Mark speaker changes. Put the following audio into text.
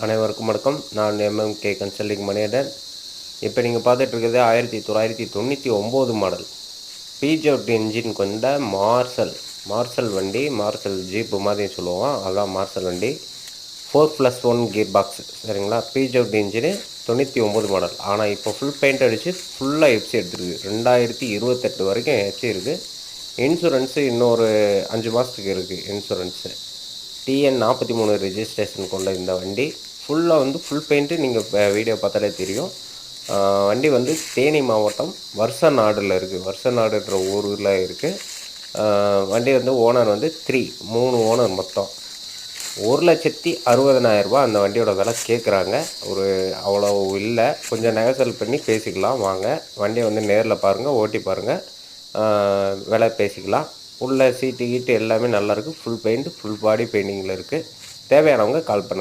Speaker 1: அனைவருக்கும் வணக்கம். நான் எம்எம்கே கன்சல்டிங் மணிகண்டன். இப்போ நீங்கள் பார்த்துட்டு இருக்கிறது 1999 மாடல் பீஜவுட் என்ஜின் கொண்ட மார்சல் வண்டி. மார்சல் ஜீப்பு மாதிரி சொல்லுவோம், அதுதான் மார்சல் வண்டி. 4+1 கியர் பாக்ஸ், சரிங்களா. பீஜவுட் என்ஜினு 99 மாடல். ஆனால் இப்போ ஃபுல் பெயிண்ட் அடித்து ஃபுல்லாக எஃப்சி எடுத்துருக்கு. 2028 வரைக்கும் எஃப்சி இருக்குது. இன்சூரன்ஸு இன்னொரு 5 மாதத்துக்கு இருக்குது இன்சூரன்ஸு. டிஎன் 43 ரெஜிஸ்ட்ரேஷன் கொண்ட இந்த வண்டி ஃபுல்லாக ஃபுல் பெயிண்ட்டு. நீங்கள் வீடியோ பார்த்தாலே தெரியும். வண்டி தேனி மாவட்டம் வருசநாடில் இருக்குது. வருசநாடுன்ற ஊரில் இருக்குது. வண்டி ஓனர் 3 ஓனர் மொத்தம். 1,60,000 அந்த வண்டியோட விலை கேட்குறாங்க. அவ்வளோ இல்லை, கொஞ்சம் நெகசல் பண்ணி பேசிக்கலாம். வாங்க, வண்டியை நேரில் பாருங்கள், ஓட்டி பாருங்கள், விலை பேசிக்கலாம். உள்ள சீட்டு கீட்டு எல்லாமே நல்லாயிருக்கு. ஃபுல் பெயிண்ட், ஃபுல் பாடி பெயிண்டிங்கில் இருக்குது. தேவையானவங்க கால் பண்ணுங்கள்.